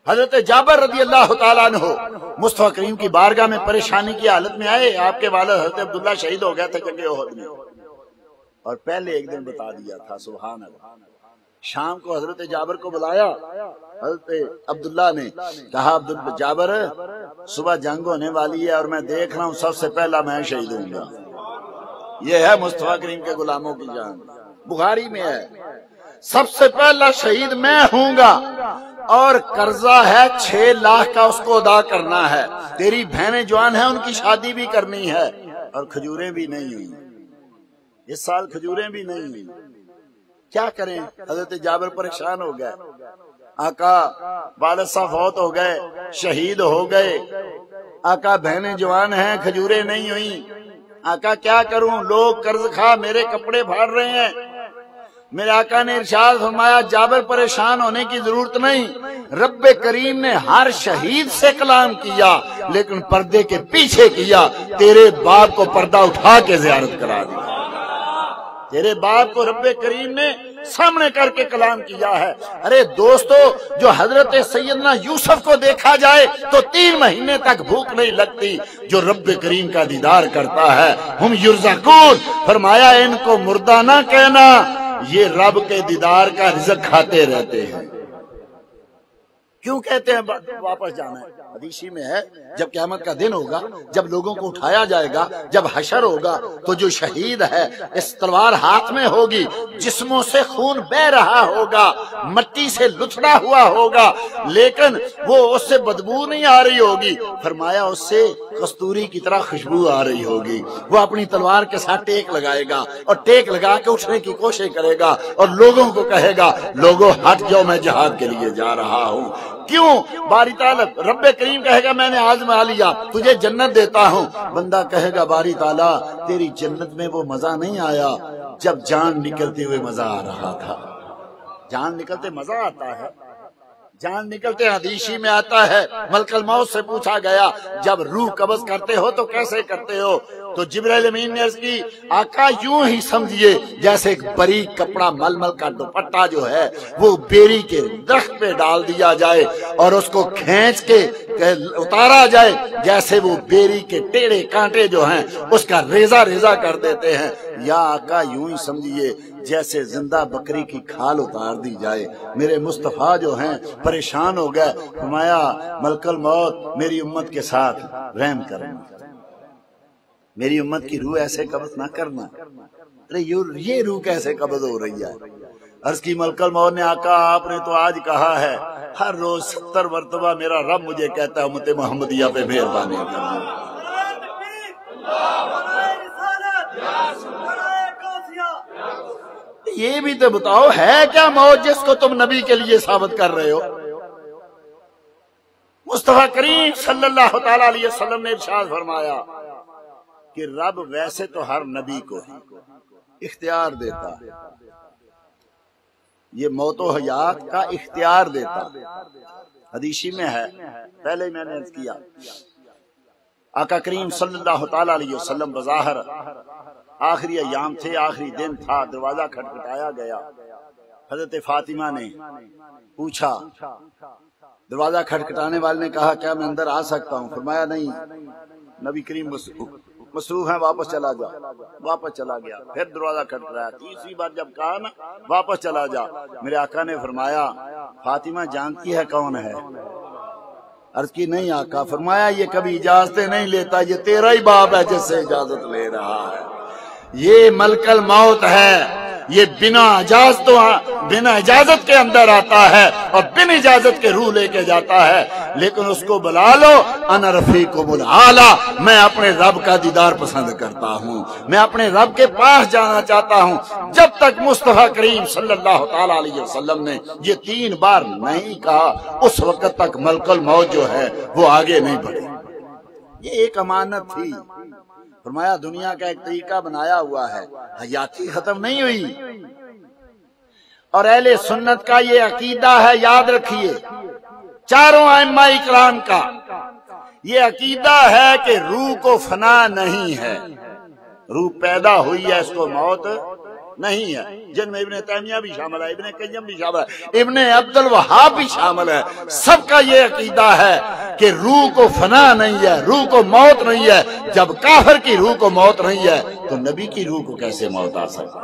حضرت جابر رضی اللہ تعالیٰ عنہ مصطفیٰ کریم کی بارگاہ میں پریشانی کی حالت میں آئے. آپ کے والد حضرت عبداللہ شہید ہو گئے تھے جنگ احد میں، اور پہلے ایک دن بتا دیا تھا. سبحان اللہ. شام کو حضرت جابر کو بلایا. حضرت عبداللہ نے کہا جابر صبح جنگ ہونے والی ہے اور میں دیکھ رہا ہوں سب سے پہلا میں شہید ہوں گا. یہ ہے مصطفیٰ کریم کے غلاموں کی جان. بخاری میں ہے سب سے پہلا شہید میں ہوں گا، اور قرضہ ہے 6 لاکھ کا، اس کو ادا کرنا ہے. تیری بہنیں جوان ہیں، ان کی شادی بھی کرنی ہے، اور کھجوریں بھی نہیں ہوئی. اس سال کھجوریں بھی نہیں ہوئی. کیا کریں؟ حضرت جابر پریشان ہو گئے. آقا والد صاحب فوت ہو گئے، شہید ہو گئے. آقا بہنیں جوان ہیں، کھجوریں نہیں ہوئی. آقا کیا کروں؟ لوگ قرض کھا میرے کپڑے پھاڑ رہے ہیں. میرے آقا نے ارشاد فرمایا جابر پریشان ہونے کی ضرورت نہیں. رب کریم نے ہر شہید سے کلام کیا، لیکن پردے کے پیچھے کیا. تیرے باپ کو پردہ اٹھا کے زیارت کرا دی. تیرے باپ کو رب کریم نے سامنے کر کے کلام کیا ہے. ارے دوستو، جو حضرت سیدنا یوسف کو دیکھا جائے تو 3 مہینے تک بھوک نہیں لگتی. جو رب کریم کا دیدار کرتا ہے ہم یرزقون، فرمایا ان کو مردہ نہ کہنا، یہ رب کے دیدار کا رزق کھاتے رہتے ہیں. کیوں کہتے ہیں واپس جانا ہے؟ حدیثی میں ہے جب قیامت کا دن ہوگا، جب لوگوں کو اٹھایا جائے گا، جب حشر ہوگا، تو جو شہید ہے اس تلوار ہاتھ میں ہوگی، جسموں سے خون بہ رہا ہوگا، مٹی سے لتھڑا ہوا ہوگا، لیکن وہ اس سے بدبو نہیں آ رہی ہوگی. فرمایا اس سے کستوری کی طرح خوشبو آ رہی ہوگی. وہ اپنی تلوار کے ساتھ ٹیک لگائے گا، اور ٹیک لگا کے اٹھنے کی کوشش کرے گا، اور لوگوں کو کہے گا لوگوں ہٹ جاؤ، میں جہاد کے لیے جا رہا ہوں. کیوں؟ باری تعالیٰ رب کریم کہے گا میں نے آزما لیا، تجھے جنت دیتا ہوں. بندہ کہے گا باری تعالیٰ تیری جنت میں وہ مزہ نہیں آیا جب جان نکلتے ہوئے مزہ آ رہا تھا. جان نکلتے مزہ آتا ہے، جان نکلتے حدیثی میں آتا ہے ملک الموت سے پوچھا گیا جب روح قبض کرتے ہو تو کیسے کرتے ہو؟ تو جبرائیل امین نے عرض کی آقا یوں ہی سمجھیے جیسے ایک باریک کپڑا ململ کا دوپٹہ جو ہے وہ بیری کے درخت پہ ڈال دیا جائے اور اس کو کھینچ کے اتارا جائے، جیسے وہ بیری کے ٹیڑے کانٹے جو ہیں اس کا ریزہ ریزہ کر دیتے ہیں. یا آقا یوں ہی سمجھیے جیسے زندہ بکری کی کھال اتار دی جائے. میرے مصطفیٰ جو ہیں پریشان ہو گئے. فرمایا ملک الموت میری امت کے ساتھ رحم کرنا، میری امت کی روح ایسے قبض نہ کرنا. ارے یہ روح کیسے قبض ہو رہی ہے؟ عرض کی ملک الموت نے آقا آپ نے تو آج کہا ہے ہر روز 70 مرتبہ میرا رب مجھے کہتا ہے امت محمدیہ پہ مہربانی کرنا. یہ بھی تو بتاؤ ہے کیا موت جس کو تم نبی کے لیے ثابت کر رہے ہو؟ مصطفیٰ کریم صلی اللہ تعالی علیہ وسلم نے ارشاد فرمایا کہ رب ویسے تو ہر نبی کو اختیار دیتا ہے، یہ موت و حیات کا اختیار دیتا. حدیثی میں ہے، پہلے میں نے عرض کیا آقا کریم صلی اللہ تعالی علیہ وسلم بظاہر آخری ایام تھے، آخری دن تھا، دروازہ کھٹکھٹایا گیا. حضرت فاطمہ نے پوچھا، دروازہ کھٹکھٹانے والے نے کہا کیا میں اندر آ سکتا ہوں؟ فرمایا نہیں، نبی کریم مصروف ہیں، واپس چلا جا. واپس چلا گیا. پھر دروازہ کھٹکھٹایا، تیسری بار جب کہا نا واپس چلا جا. میرے آقا نے فرمایا فاطمہ جانتی ہے کون ہے؟ عرض کی نہیں آقا. فرمایا یہ کبھی اجازتیں نہیں لیتا، یہ تیرا ہی باپ ہے جس سے اجازت لے رہا ہے. یہ ملک الموت ہے، یہ بنا اجازت کے اندر آتا ہے اور بن اجازت کے روح لے کے جاتا ہے. لیکن اس کو بلا لو، انا رفیقکم الاعلی، میں اپنے رب کا دیدار پسند کرتا ہوں، میں اپنے رب کے پاس جانا چاہتا ہوں. جب تک مصطفیٰ کریم صلی اللہ تعالی علیہ وسلم نے یہ 3 بار نہیں کہا اس وقت تک ملک الموت جو ہے وہ آگے نہیں بڑھے. یہ ایک امانت تھی. فرمایا دنیا کا ایک طریقہ بنایا ہوا ہے، حیاتی ختم نہیں ہوئی. اور اہل سنت کا یہ عقیدہ ہے، یاد رکھیے، چاروں ائمہ اکرام کا یہ عقیدہ ہے کہ روح کو فنا نہیں ہے. روح پیدا ہوئی ہے، اس کو موت نہیں ہے، جن میں ابن تیمیہ بھی شامل ہے، ابن قیم بھی شامل ہے، ابن عبد الوہاب بھی شامل ہے۔ سب کا یہ عقیدہ ہے کہ روح کو فنا نہیں ہے، روح کو موت نہیں ہے۔ جب کافر کی روح کو موت نہیں ہے تو نبی کی روح کو کیسے موت آ سکتی؟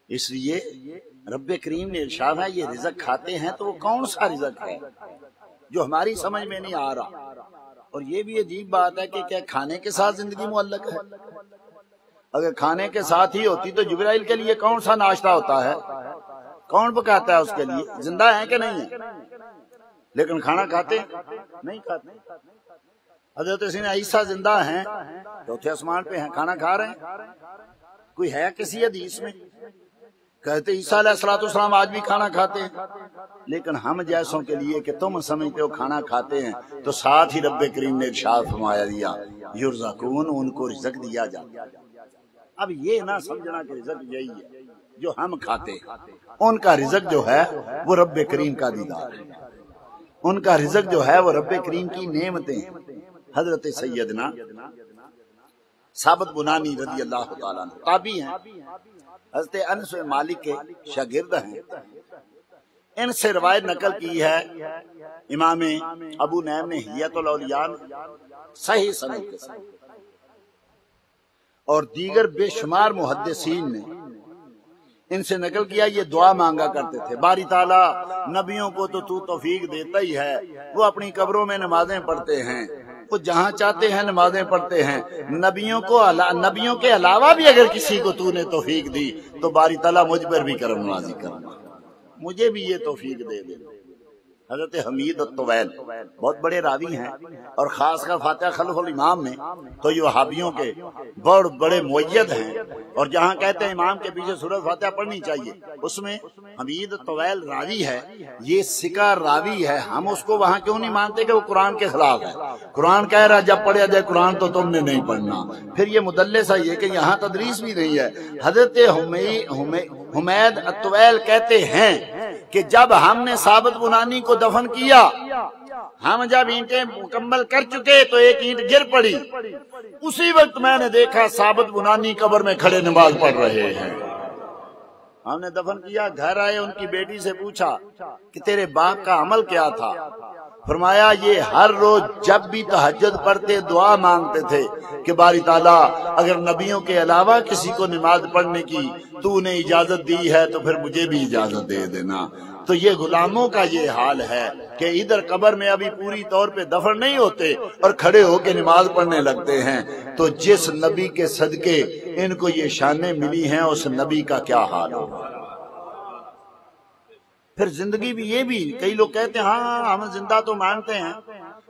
اس لیے رب کریم نے ارشاد ہے یہ رزق کھاتے ہیں تو وہ کون سا رزق ہے جو ہماری سمجھ میں نہیں آ رہا؟ اور یہ بھی عجیب بات ہے کہ کیا کھانے کے ساتھ زندگی معلق ہے؟ اگر کھانے کے ساتھ ہی ہوتی تو جبرائیل کے لیے کون سا ناشتہ ہوتا ہے؟ کون پکاتا ہے اس کے لیے؟ زندہ ہیں کہ نہیں ہے؟ لیکن کھانا کھاتے نہیں کھاتے۔ حضرت سیدنا عیسیٰ زندہ ہیں، چوتھے آسمان پہ ہیں، کھانا کھا رہے ہیں؟ کوئی ہے کسی حدیث میں؟ کہتے عیسیٰ علیہ السلام آج بھی کھانا کھاتے ہیں، لیکن ہم جیسوں کے لیے کہ تم سمجھتے ہو کھانا کھاتے ہیں، تو ساتھ ہی رب کریم نے ارشاد فرمایا دیا یرزقون، ان کو رزق دیا جاتا ہے۔ اب یہ نہ سمجھنا کہ رزق یہی ہے جو ہم کھاتے ہیں، ان کا رزق جو ہے وہ رب کریم کا دیدار ہے، ان کا رزق جو ہے وہ رب کریم کی نعمتیں ہیں۔ حضرت سیدنا ثابت بنانی رضی اللہ تعالیٰ عنہ تابعی ہیں، حضرت انس مالک کے شاگرد ہیں، ان سے روایت نقل کی ہے امام ابو نعیم نے حلیۃ الاولیاء صحیح سند کے ساتھ، اور دیگر بے شمار محدثین نے ان سے نقل کیا یہ دعا مانگا کرتے تھے، باری تعالیٰ نبیوں کو تو توفیق دیتا ہی ہے، وہ اپنی قبروں میں نمازیں پڑھتے ہیں، وہ جہاں چاہتے ہیں نمازیں پڑھتے ہیں، نبیوں کے علاوہ بھی اگر کسی کو تو نے توفیق دی تو باری تعالیٰ مجھ پر بھی کرم نوازی کرنا، مجھے بھی یہ توفیق دے دے۔ حضرت حمید الطویل بہت بڑے راوی ہیں، اور خاص کر فاتحہ خلف الامام میں تو یہ وہابیوں کے بڑے بڑے مؤید ہیں، اور جہاں کہتے ہیں امام کے پیچھے سورۃ فاتحہ پڑھنی چاہیے، اس میں حمید الطویل راوی ہے، یہ سکہ راوی ہے۔ ہم اس کو وہاں کیوں نہیں مانتے کہ وہ قرآن کے خلاف ہے؟ قرآن کہہ رہا جب پڑھا جائے قرآن تو تم نے نہیں پڑھنا، پھر یہ مدلس ہے یہ کہ یہاں تدریس بھی نہیں ہے۔ حضرت حمید الطویل کہتے ہیں کہ جب ہم نے ثابت بنانی کو دفن کیا، ہم جب اینٹیں مکمل کر چکے تو ایک اینٹ گر پڑی، اسی وقت میں نے دیکھا ثابت بنانی قبر میں کھڑے نماز پڑھ رہے ہیں۔ ہم نے دفن کیا، گھر آئے، ان کی بیٹی سے پوچھا کہ تیرے باپ کا عمل کیا تھا؟ فرمایا یہ ہر روز جب بھی تہجد پڑھتے دعا مانگتے تھے کہ باری تعالیٰ اگر نبیوں کے علاوہ کسی کو نماز پڑھنے کی تو نے اجازت دی ہے تو پھر مجھے بھی اجازت دے دینا۔ تو یہ غلاموں کا یہ حال ہے کہ ادھر قبر میں ابھی پوری طور پہ دفن نہیں ہوتے اور کھڑے ہو کے نماز پڑھنے لگتے ہیں، تو جس نبی کے صدقے ان کو یہ شانیں ملی ہیں اس نبی کا کیا حال ہوگا؟ پھر زندگی بھی، یہ بھی کئی لوگ کہتے ہیں ہاں ہم زندہ تو مانتے ہیں،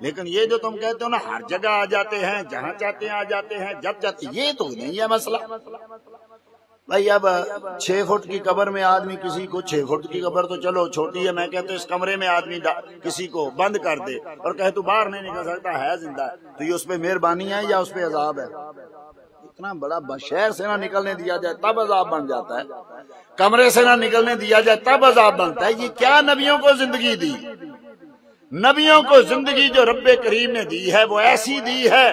لیکن یہ جو تم کہتے ہو نا ہر جگہ آ جاتے ہیں، جہاں چاہتے ہیں آ جاتے ہیں، جب چاہتے ہیں، یہ تو نہیں ہے مسئلہ۔ بھائی اب 6 فٹ کی قبر میں آدمی کسی کو، 6 فٹ کی قبر تو چلو چھوٹی ہے، میں کہتا ہوں اس کمرے میں آدمی کسی کو بند کر دے اور کہے تو باہر نہیں نکل سکتا، ہے زندہ ہے، تو یہ اس پہ مہربانی ہے یا اس پہ عذاب ہے؟ اتنا بڑا شہر سے نہ نکلنے دیا جائے تب عذاب بن جاتا ہے، کمرے سے نہ نکلنے دیا جائے تب عذاب بنتا ہے۔ یہ کیا نبیوں کو زندگی دی؟ نبیوں کو زندگی جو رب کریم نے دی ہے وہ ایسی دی ہے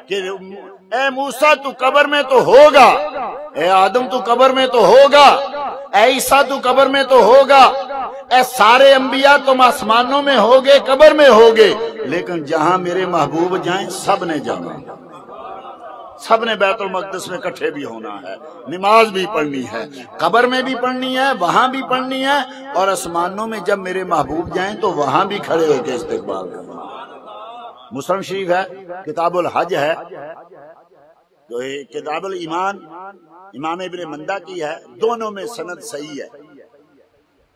کہ اے موسیٰ تو قبر میں تو ہوگا، اے آدم تو قبر میں تو ہوگا، اے عیسیٰ تو قبر میں تو ہوگا، اے سارے انبیاء تم آسمانوں میں ہوگے، قبر میں ہوگے، لیکن جہاں میرے محبوب جائیں سب نے جانا، سب نے بیت المقدس میں اکٹھے بھی ہونا ہے، نماز بھی پڑھنی ہے، قبر میں بھی پڑھنی ہے، وہاں بھی پڑھنی ہے، اور آسمانوں میں جب میرے محبوب جائیں تو وہاں بھی کھڑے ہو کے استقبال کرنا۔ مسلم شریف ہے، کتاب الحج ہے، جو کتاب الایمان امام ابن مندہ کی ہے، دونوں میں سند صحیح ہے۔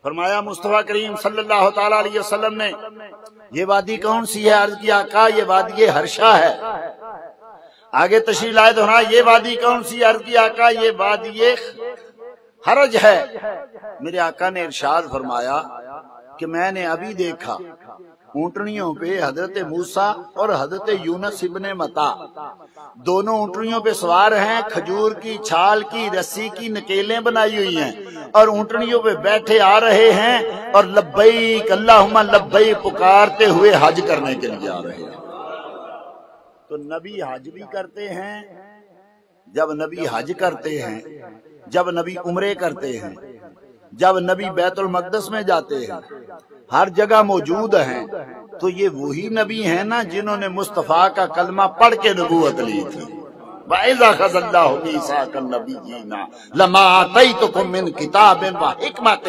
فرمایا مصطفیٰ کریم صلی اللہ تعالی علیہ وسلم نے یہ وادی کون سی ہے؟ عرض کیا آقا یہ وادی ہرشا ہے۔ آگے تشریح لائے دہرا یہ وادی کون سی؟ عرض کیا آقا یہ وادی حرج ہے۔ میرے آقا نے ارشاد فرمایا کہ میں نے ابھی دیکھا اونٹنیوں پہ حضرت موسیٰ اور حضرت یونس ابن متا دونوں اونٹنیوں پہ سوار ہیں، کھجور کی چھال کی رسی کی نکیلیں بنائی ہوئی ہیں، اور اونٹنیوں پہ بیٹھے آ رہے ہیں اور لبیک اللہم لبیک پکارتے ہوئے حج کرنے کے لیے آ رہے ہیں۔ تو نبی حج بھی کرتے ہیں جب نبی حج کرتے ہیں، جب نبی عمرے کرتے ہیں، جب نبی بیت المقدس میں جاتے ہیں، ہر جگہ موجود ہیں، تو یہ وہی نبی ہیں نا جنہوں نے مصطفیٰ کا کلمہ پڑھ کے نبوت لی تھی۔ وَإِذَا أَخَذَ اللَّهُ مِيثَاقَ النَّبِيِّينَ لَمَا آتَيْتُكُم مِّن كِتَابٍ وَحِكْمَةٍ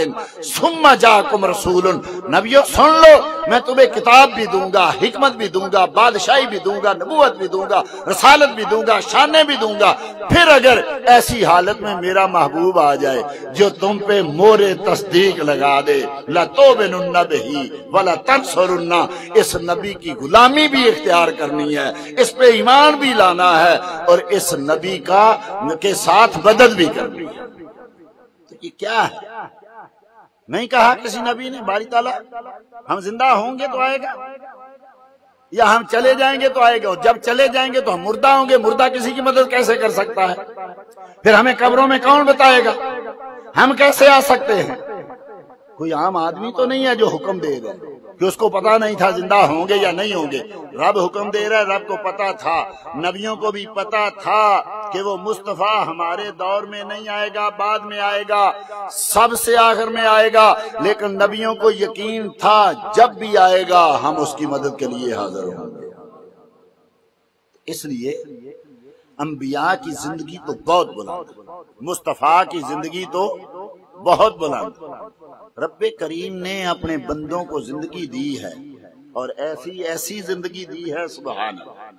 ثُمَّ جَاءَكُمْ رَسُولٌ، نبیو سن لو، میں تمہیں کتاب بھی دوں گا، حکمت بھی دوں گا، بادشاہی بھی دوں گا، نبوت بھی دوں گا، رسالت بھی دوں گا، شانیں بھی دوں گا، پھر اگر ایسی حالت میں میرا محبوب آ جائے جو تم پہ مور تصدیق لگا دے، لَتُؤْمِنُنَّ بِهِ وَلَتَنصُرُنَّهُ، اس نبی کی غلامی بھی اختیار کرنی ہے، اس پہ ایمان بھی لانا ہے، اور اس نبی کے ساتھ مدد بھی کرنی ہے۔ تو یہ کیا ہے؟ نہیں کہا کسی نبی نے باری تعالیٰ ہم زندہ ہوں گے تو آئے گا، یا ہم چلے جائیں گے تو آئے گا، اور جب چلے جائیں گے تو ہم مردہ ہوں گے، مردہ کسی کی مدد کیسے کر سکتا ہے؟ پھر ہمیں قبروں میں کون بتائے گا؟ ہم کیسے آ سکتے ہیں؟ کوئی عام آدمی تو نہیں ہے جو حکم دے رہا ہے کہ اس کو پتا نہیں تھا زندہ ہوں گے یا نہیں ہوں گے، رب حکم دے رہا ہے، رب کو پتا تھا، نبیوں کو بھی پتا تھا کہ وہ مصطفیٰ ہمارے دور میں نہیں آئے گا، بعد میں آئے گا، سب سے آخر میں آئے گا، لیکن نبیوں کو یقین تھا جب بھی آئے گا ہم اس کی مدد کے لیے حاضر ہوں گے۔ اس لیے انبیاء کی زندگی تو بہت بلند، مصطفیٰ کی زندگی تو بہت بلند۔ رب کریم نے اپنے بندوں کو زندگی دی ہے، اور ایسی ایسی زندگی دی ہے، سبحان اللہ۔